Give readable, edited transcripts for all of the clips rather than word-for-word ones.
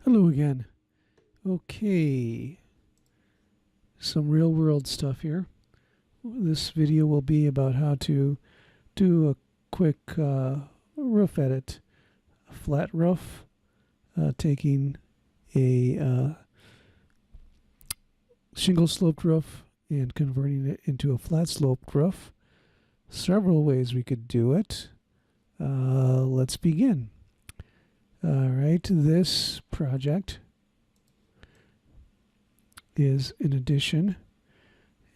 Hello again. Okay, some real world stuff here. This video will be about how to do a quick roof edit, a flat roof, taking a shingle sloped roof and converting it into a flat sloped roof. Several ways we could do it. Let's begin. All right, this project is an addition,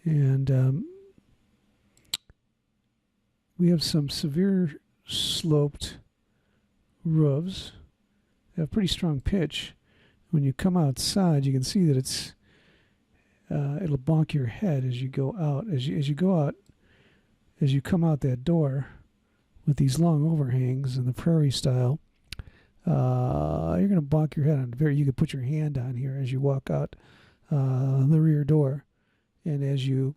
and we have some severe sloped roofs that have pretty strong pitch. When you come outside, you can see that it'll bonk your head as you go out. As you come out that door with these long overhangs in the prairie style, you're going to bonk your head on. You could put your hand on here as you walk out the rear door, and as you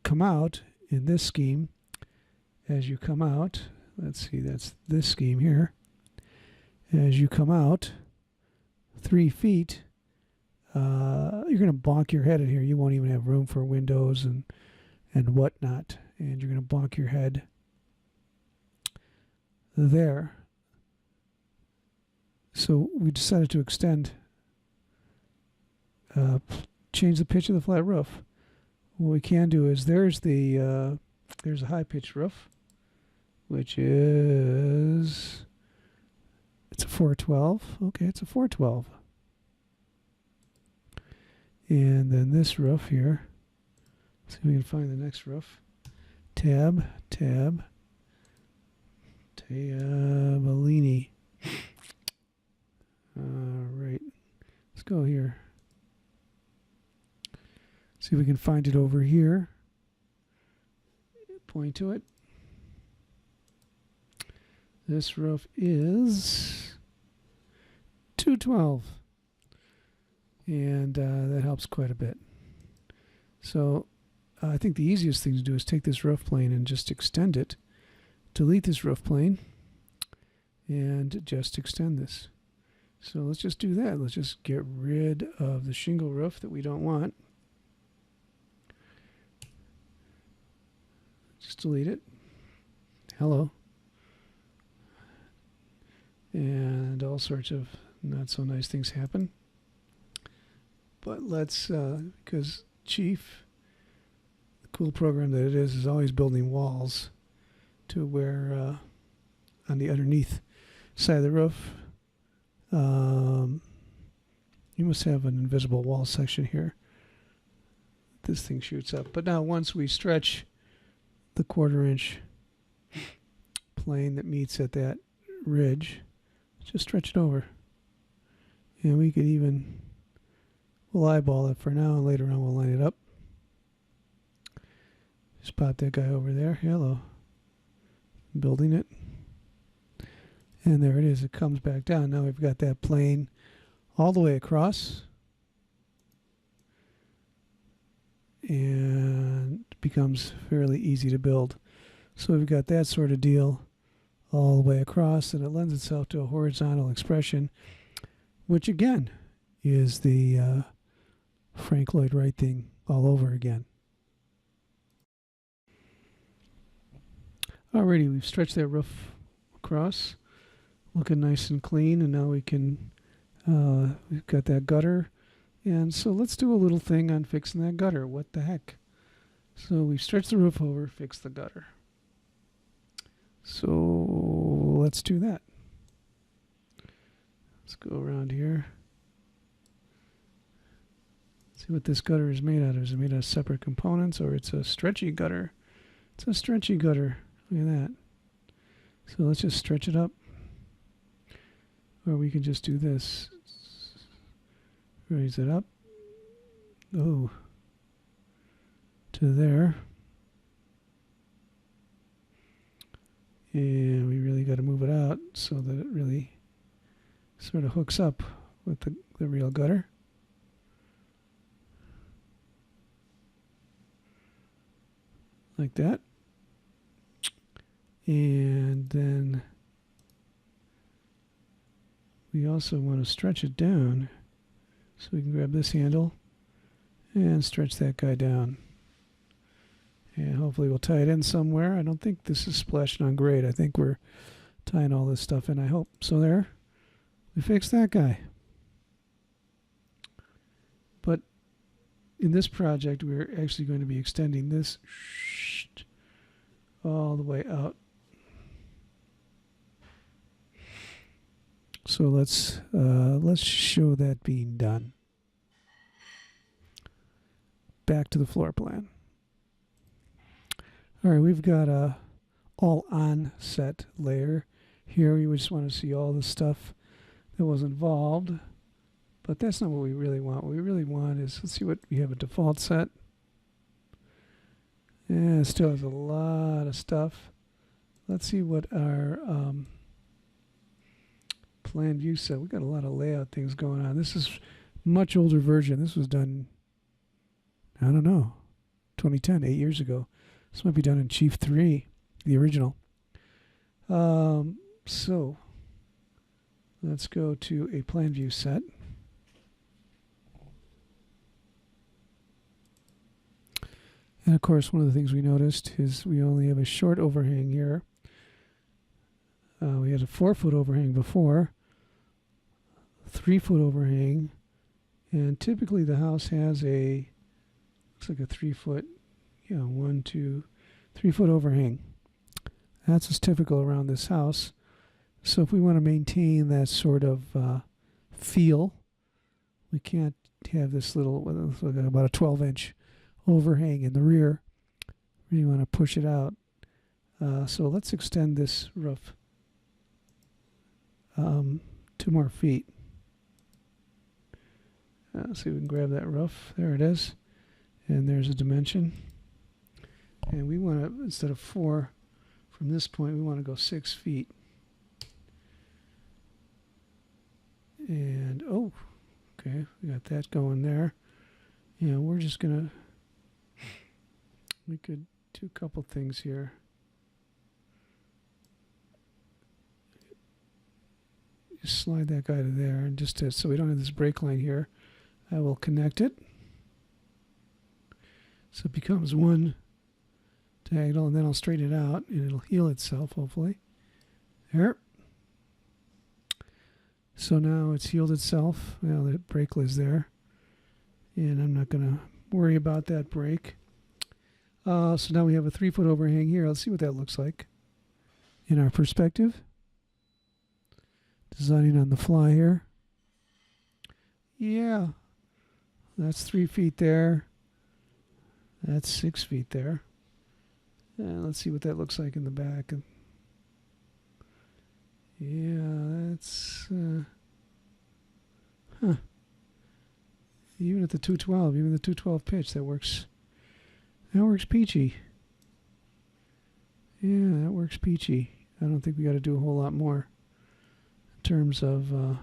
come out in this scheme, as you come out, let's see, that's this scheme here. As you come out 3 feet, you're going to bonk your head in here. You won't even have room for windows and whatnot, and you're going to bonk your head there. So we decided to change the pitch of the flat roof. What we can do is there's a high pitch roof, which is, it's a 412. Okay, it's a 412. And then this roof here, see if we can find the next roof. Tabalini. All right, let's go here. See if we can find it over here. Point to it. This roof is 212, and that helps quite a bit. So I think the easiest thing to do is take this roof plane and just extend it. Delete this roof plane and just extend this. So let's just do that. Let's just get rid of the shingle roof that we don't want. Just delete it. Hello. And all sorts of not so nice things happen. But let's, because Chief, the cool program that it is always building walls to where on the underneath side of the roof, you must have an invisible wall section here. This thing shoots up. But now once we stretch the 1/4 inch plane that meets at that ridge, just stretch it over. And we could we'll eyeball it for now, and later on we'll line it up. Just pop that guy over there. Hello. Building it. And there it is. It comes back down. Now we've got that plane all the way across. And it becomes fairly easy to build. So we've got that sort of deal all the way across, and it lends itself to a horizontal expression, which again is the Frank Lloyd Wright thing all over again. Alrighty, we've stretched that roof across, looking nice and clean, and now we've got that gutter. And so let's do a little thing on fixing that gutter. What the heck? So we've stretched the roof over, fix the gutter. So let's do that. Let's go around here. See what this gutter is made out of. Is it made out of separate components, or it's a stretchy gutter? It's a stretchy gutter. Look at that. So let's just stretch it up. Or we can just do this. Raise it up. Oh. To there. And we really got to move it out so that it really sort of hooks up with the real gutter. Like that. And then we also want to stretch it down. So we can grab this handle and stretch that guy down. And hopefully we'll tie it in somewhere. I don't think this is splashing on grade. I think we're tying all this stuff in, I hope. So there, we fixed that guy. But in this project, we're actually going to be extending this all the way out. So let's show that being done. Back to the floor plan. All right, we've got a all on set layer here. We just want to see all the stuff that was involved, but that's not what we really want. What we really want is, let's see what we have a default set. And it still has a lot of stuff. Let's see what our plan view set. We've got a lot of layout things going on. This is much older version. This was done, I don't know, 2010, 8 years ago. This might be done in Chief 3, the original. So let's go to a plan view set. And of course, one of the things we noticed is we only have a short overhang here. We had a 4-foot overhang before, 3-foot overhang, and typically the house has a, looks like a 3-foot, 1, 2, 3-foot overhang. That's what's typical around this house. So if we want to maintain that sort of feel, we can't have this little, about a 12-inch overhang in the rear. We want to push it out. So let's extend this roof 2 more feet. See if we can grab that roof. There it is. And there's a dimension. And we want to, instead of 4 from this point, we want to go 6 feet. And, oh, okay, we got that going there. We're just going to, we could do a couple things here. Just slide that guy to there, and just to, so we don't have this break line here, I will connect it. So it becomes one diagonal, and then I'll straighten it out, and it'll heal itself, hopefully. There. So now it's healed itself. Well, the break is there, and I'm not going to worry about that break. So now we have a 3-foot overhang here. Let's see what that looks like in our perspective. Designing on the fly here. Yeah, that's 3 feet there. That's 6 feet there. Let's see what that looks like in the back. Yeah, that's even at the 212, even the 212 pitch, that works. That works peachy. Yeah, that works peachy. I don't think we got to do a whole lot more in terms of. I'm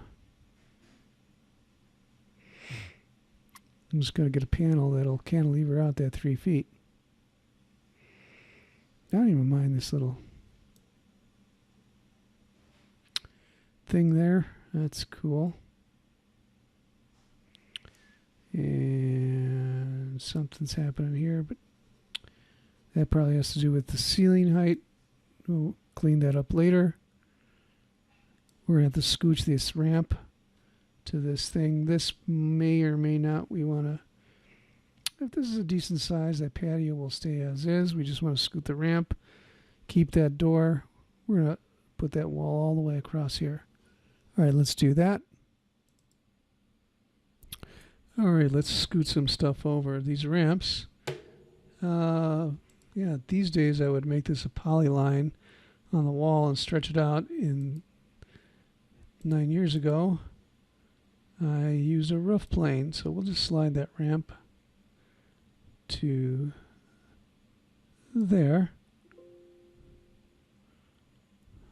just going to get a panel that'll cantilever out that 3 feet. I don't even mind this little thing there. That's cool. And something's happening here, but that probably has to do with the ceiling height. We'll clean that up later. We're going to have to scooch this ramp to this thing. This may or may not, we want to, if this is a decent size, that patio will stay as is. We just want to scoot the ramp, keep that door. We're going to put that wall all the way across here. All right, let's do that. All right, let's scoot some stuff over. These ramps, yeah, these days I would make this a polyline on the wall and stretch it out. In 9 years ago, I used a roof plane, so we'll just slide that ramp to there.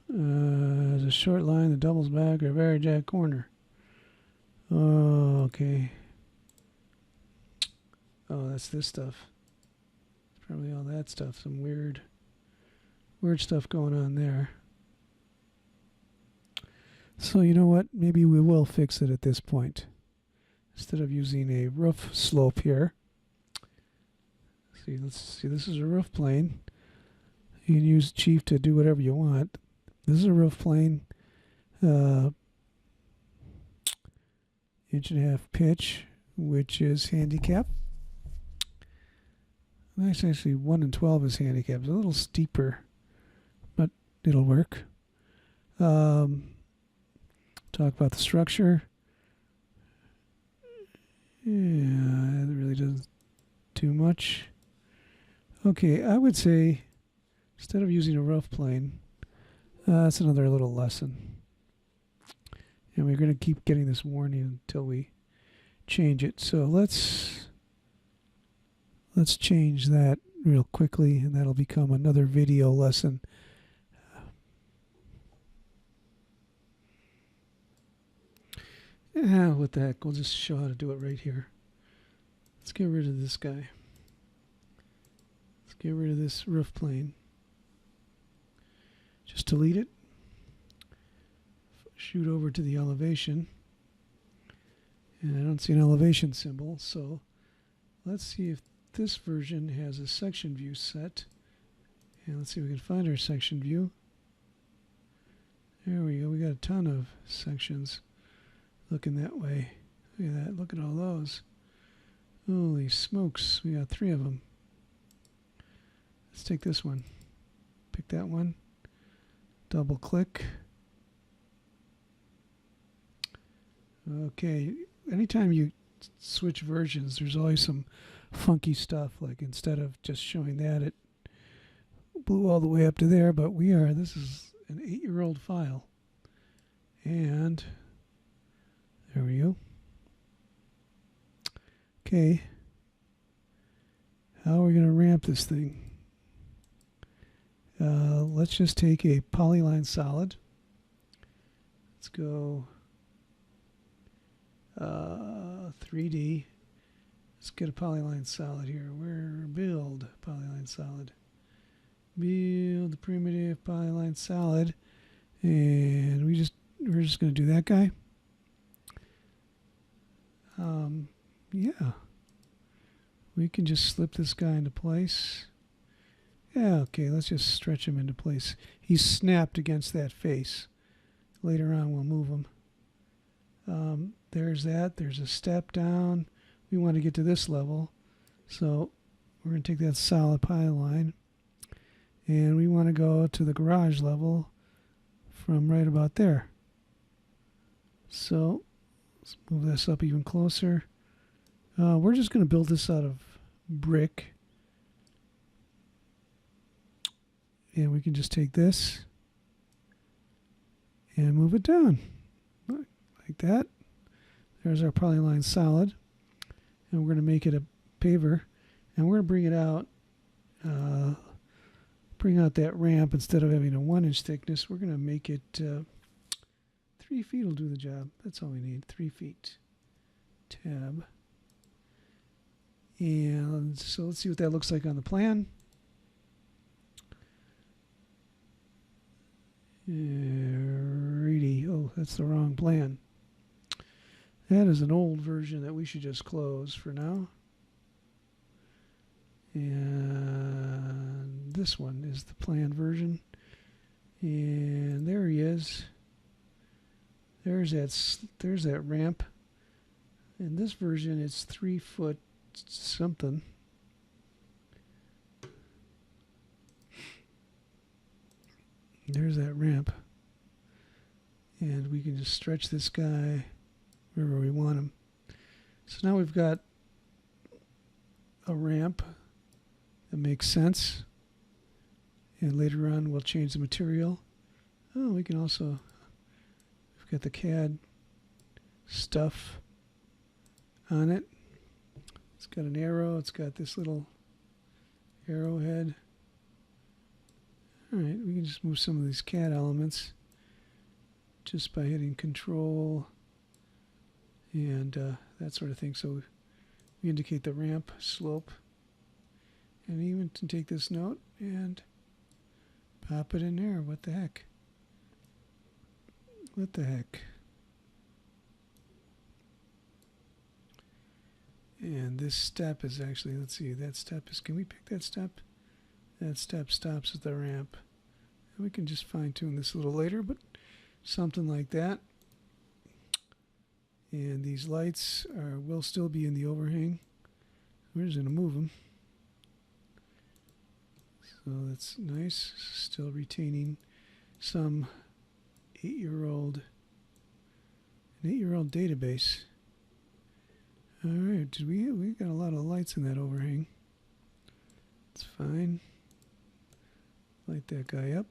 There's a short line that doubles back or very jack corner. Oh, okay. Oh, that's this stuff. It's probably all that stuff. Some weird stuff going on there. So you know what? Maybe we will fix it at this point. Instead of using a roof slope here. See, let's see, this is a roof plane. You can use Chief to do whatever you want. This is a roof plane. 1.5 inch pitch, which is handicap. That's actually 1 and 12 is handicap. It's a little steeper, but it'll work. Talk about the structure. Yeah, it really doesn't do much. Okay, I would say instead of using a rough plane, that's another little lesson. And we're going to keep getting this warning until we change it. So let's change that real quickly, and that'll become another video lesson. What the heck, we'll just show how to do it right here. Let's get rid of this guy. Let's get rid of this roof plane. Just delete it. Shoot over to the elevation. And I don't see an elevation symbol, so let's see if this version has a section view set. And let's see if we can find our section view. There we go. We got a ton of sections looking that way. Look at that. Look at all those. Holy smokes. We got 3 of them. Let's take this one. Pick that one. Double click. Okay. Anytime you switch versions, there's always some funky stuff. Like instead of just showing that, it blew all the way up to there. But this is an 8-year-old file. And there we go. Okay. How are we going to ramp this thing? Let's just take a polyline solid. Let's go 3D. Let's get a polyline solid here. Build polyline solid. Build the primitive polyline solid. And we're just going to do that guy. Yeah. We can just slip this guy into place. Yeah, okay, let's just stretch him into place. He's snapped against that face. Later on, we'll move him. There's that. There's a step down. We want to get to this level. So we're going to take that solid polyline. And we want to go to the garage level from right about there. So let's move this up even closer. We're just going to build this out of brick. And we can just take this and move it down like that. There's our polyline solid. And we're going to make it a paver. And we're going to bring it out, bring out that ramp. Instead of having a 1-inch thickness, we're going to make it 3 feet will do the job. That's all we need, 3 feet. Tab. And so let's see what that looks like on the plan. Alrighty. Oh, that's the wrong plan. That is an old version that we should just close for now. And this one is the plan version. And there he is. There's that ramp. In this version, it's 3 foot something. There's that ramp. And we can just stretch this guy wherever we want him. So now we've got a ramp that makes sense. And later on we'll change the material. Oh, we can also, we've got the CAD stuff on it. It's got an arrow. It's got this little arrowhead. All right, we can just move some of these CAD elements just by hitting Control and that sort of thing. So we indicate the ramp slope. And even to take this note and pop it in there. What the heck? What the heck? And this step is actually, let's see, that step is, can we pick that step? That step stops at the ramp. And we can just fine tune this a little later, but something like that. And these lights will still be in the overhang. We're just going to move them. So that's nice. Still retaining some an 8-year-old database. All right, we got a lot of lights in that overhang. It's fine. Light that guy up.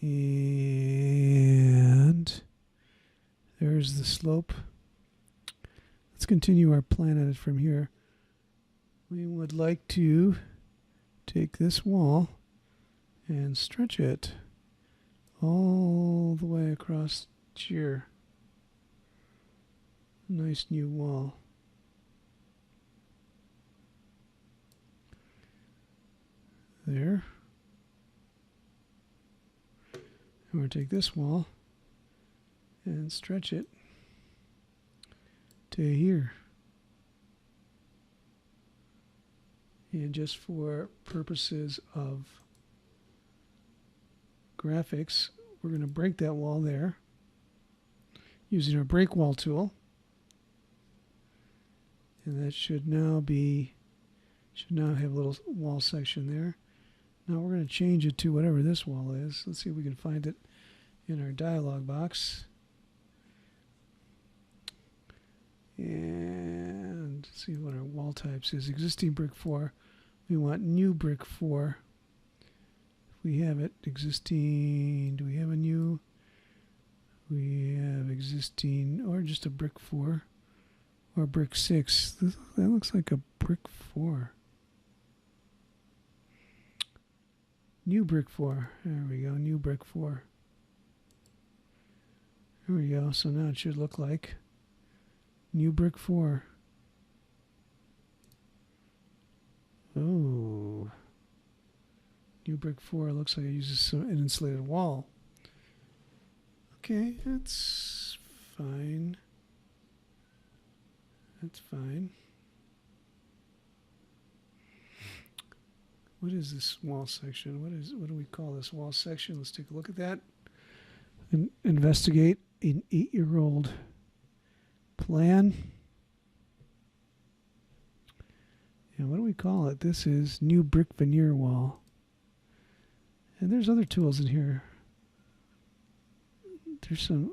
And there's the slope. Let's continue our plan at it from here. We would like to take this wall and stretch it all the way across here. Nice new wall. There. And we'll take this wall and stretch it to here. And just for purposes of graphics, we're going to break that wall there using our break wall tool. And that should now have a little wall section there. Now we're going to change it to whatever this wall is. Let's see if we can find it in our dialog box. And see what our wall types is. Existing brick 4. We want new brick 4. If we have it, existing, do we have a new? We have existing, or just a brick 4. Or brick 6. That looks like a brick 4. New brick 4. There we go. New brick 4. There we go. So now it should look like new brick 4. Oh. New brick 4 looks like it uses an insulated wall. Okay, that's fine. That's fine. What is this wall section? What do we call this wall section? Let's take a look at that and investigate an 8-year-old plan. And what do we call it? This is new brick veneer wall. And there's other tools in here. There's some,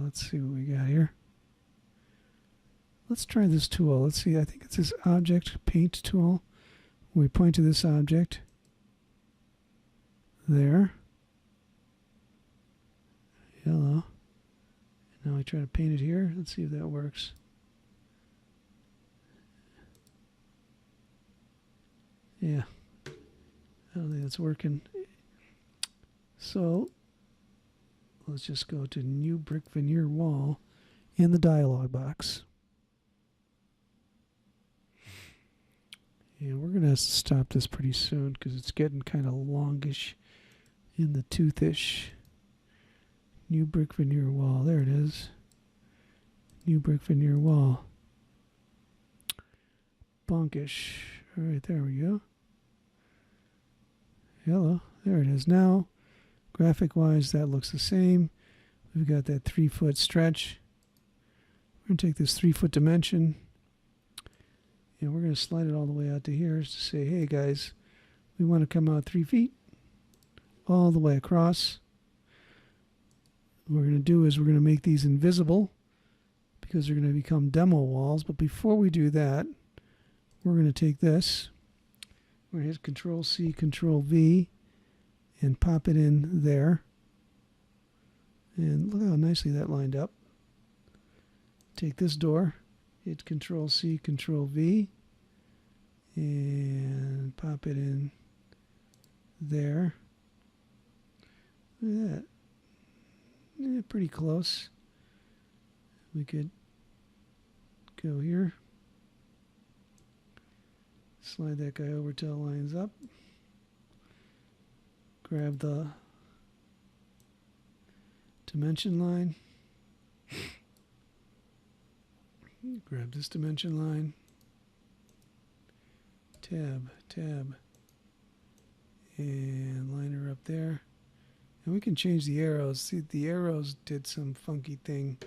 let's see what we got here. Let's try this tool. Let's see, I think it's this object paint tool. We point to this object. There. Yellow. And now we try to paint it here. Let's see if that works. Yeah. I don't think that's working. So let's just go to new brick veneer wall in the dialog box. And we're going to have to stop this pretty soon because it's getting kind of longish in the toothish. New brick veneer wall. There it is. New brick veneer wall. Bonkish. All right, there we go. Hello. There it is. Now, graphic-wise, that looks the same. We've got that 3-foot stretch. We're going to take this 3-foot dimension. And we're going to slide it all the way out to here to say, hey guys, we want to come out 3 feet all the way across. What we're going to do is we're going to make these invisible because they're going to become demo walls. But before we do that, we're going to take this. We're going to hit Control C, Control V, and pop it in there. And look how nicely that lined up. Take this door. Hit Control C, Control V, and pop it in there. Look at that. Yeah, pretty close. We could go here. Slide that guy over till it lines up. grab the dimension line, grab this dimension line, tab, and line her up there. And we can change the arrows. See, the arrows did some funky thing.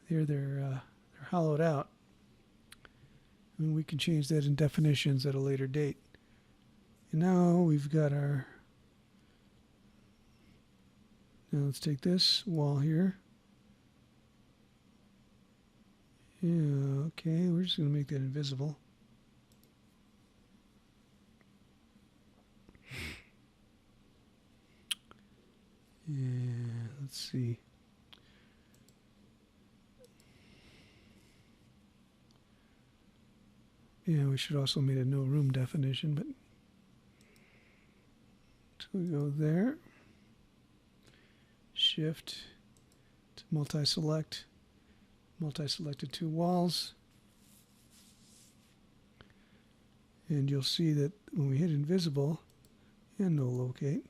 They're hollowed out. And we can change that in definitions at a later date. And now we've got our... Now let's take this wall here. Yeah, okay, we're just going to make that invisible. Yeah, let's see. Yeah, we should also make a no room definition, but so we go there. Shift to multi-select. Multi-selected two walls. And you'll see that when we hit invisible and no locate,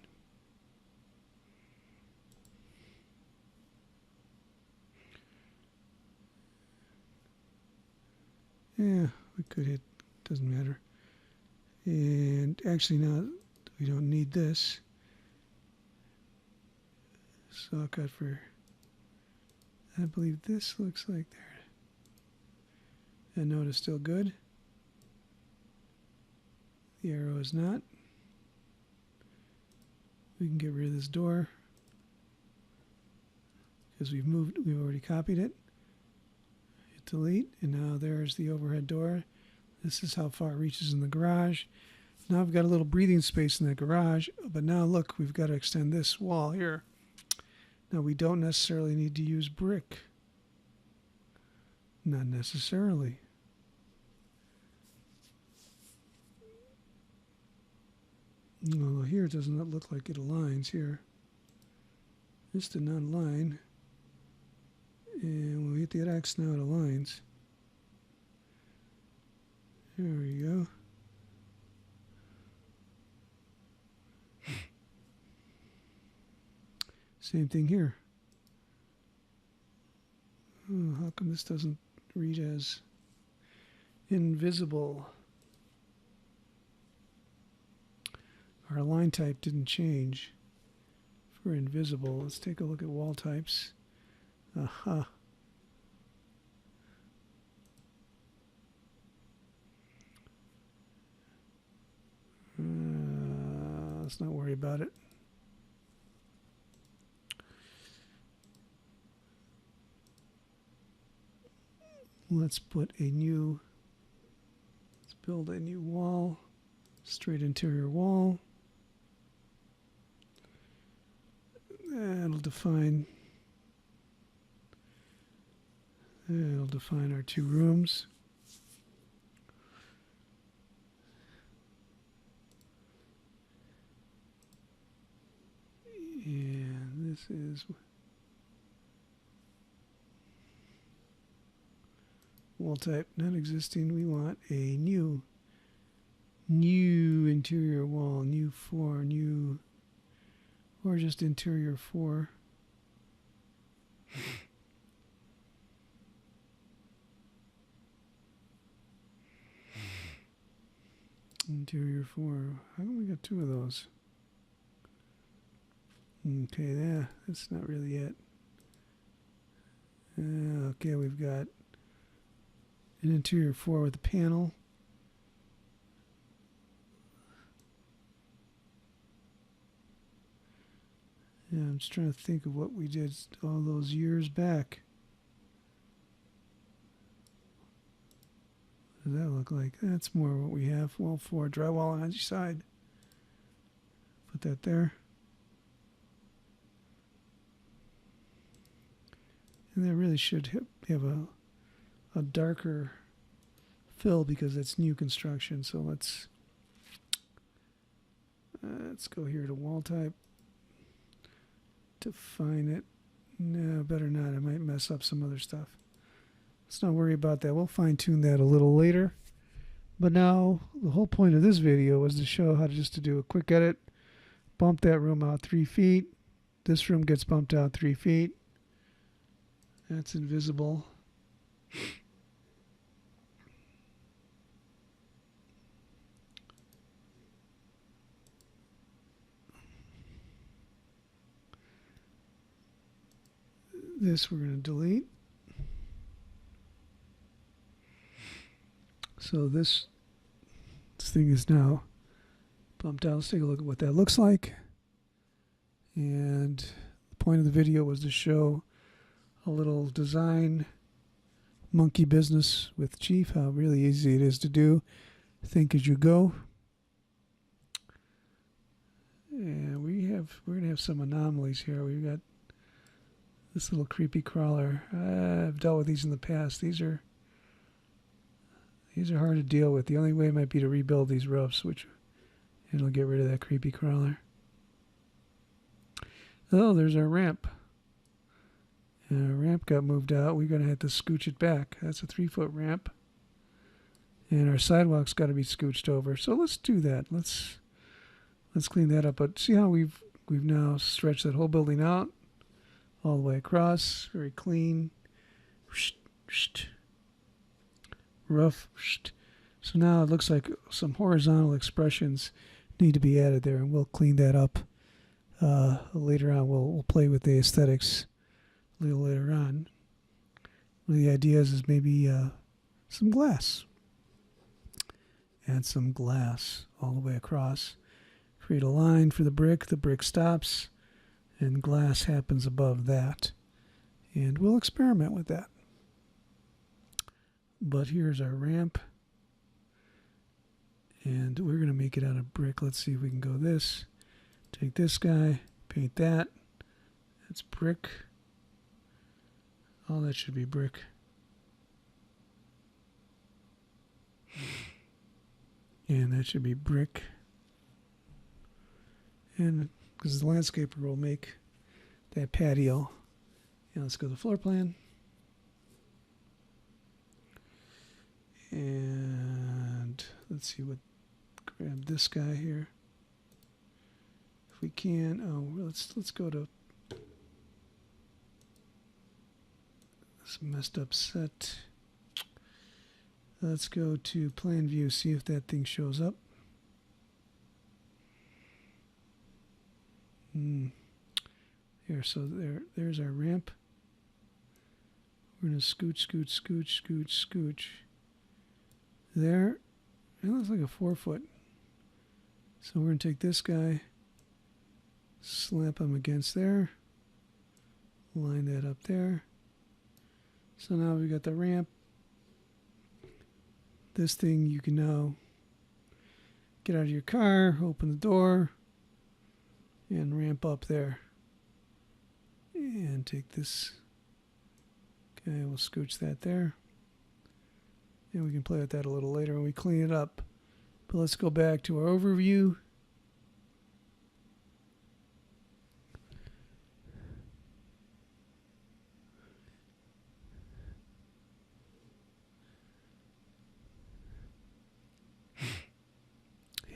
yeah, we could hit, doesn't matter. And actually now we don't need this. Saw cut for, I believe this looks like there. And note is still good. The arrow is not. We can get rid of this door because we've already copied it. Hit delete, and now there's the overhead door. This is how far it reaches in the garage. Now I've got a little breathing space in the garage, but now look, we've got to extend this wall here. Now we don't necessarily need to use brick. Not necessarily. Although here it doesn't look like it aligns here. This did not align. And when we hit the X now it aligns. There we go. Same thing here. Oh, how come this doesn't read as invisible? Our line type didn't change for invisible. Let's take a look at wall types. Aha. Let's not worry about it. Let's build a new wall, straight interior wall. That'll define our two rooms. And this is wall type not existing. We want a new interior wall, new 4, new, or just interior 4. Interior 4. How come we got 2 of those? Okay, yeah, that's not really it. Okay, we've got an interior 4 with a panel. Yeah, I'm just trying to think of what we did all those years back. What does that look like? That's more what we have. Wall 4, drywall on each side. Put that there. And that really should have a darker fill because it's new construction. So let's go here to wall type. Define it. No, better not. I might mess up some other stuff. Let's not worry about that. We'll fine tune that a little later. But now the whole point of this video was to show how to do a quick edit bump that room out 3 feet. This room gets bumped out 3 feet. That's invisible. This we're going to delete. So this thing is now bumped out. Let's take a look at what that looks like. And the point of the video was to show a little design monkey business with Chief, how really easy it is to do. Think as you go. And we're going to have some anomalies here. We've got this little creepy crawler. I've dealt with these in the past. These are hard to deal with. The only way might be to rebuild these roofs, which it'll get rid of that creepy crawler. Oh, there's our ramp. And our ramp got moved out. We're going to have to scooch it back. That's a 3-foot ramp. And our sidewalk's got to be scooched over. So let's do that. Let's clean that up. But see how we've now stretched that whole building out all the way across. Very clean. Rough. So now it looks like some horizontal expressions need to be added there, and we'll clean that up later on. We'll play with the aesthetics a little later on. One of the ideas is maybe some glass. Add some glass all the way across. Create a line for the brick stops, and glass happens above that. And we'll experiment with that. But here's our ramp. And we're going to make it out of brick. Let's see if we can go this. Take this guy, paint that. That's brick. All that should be brick. And that should be brick. And because the landscaper will make that patio. And let's go to the floor plan. And let's see what, grab this guy here. If we can, let's go to this messed up set. Let's go to plan view, see if that thing shows up. Here, so there's our ramp. We're going to scooch. There, it looks like a 4-foot. So we're going to take this guy, slap him against there, line that up there. So now we've got the ramp. This thing you can now get out of your car, open the door, and ramp up there. And take this guy, we'll scooch that there. And we can play with that a little later when we clean it up. But let's go back to our overview.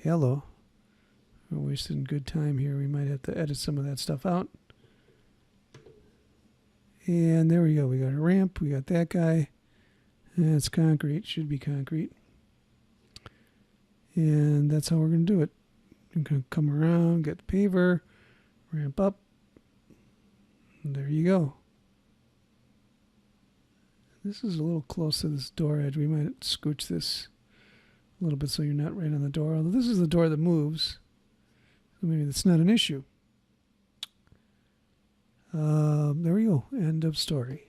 Hello. We're wasting good time here. We might have to edit some of that stuff out. And there we go. We got a ramp. We got that guy. And it's concrete. Should be concrete. And that's how we're going to do it. We're going to come around, get the paver, ramp up. And there you go. This is a little close to this door edge. We might scooch this a little bit so you're not right on the door. Although this is the door that moves. So maybe that's not an issue. There we go. End of story.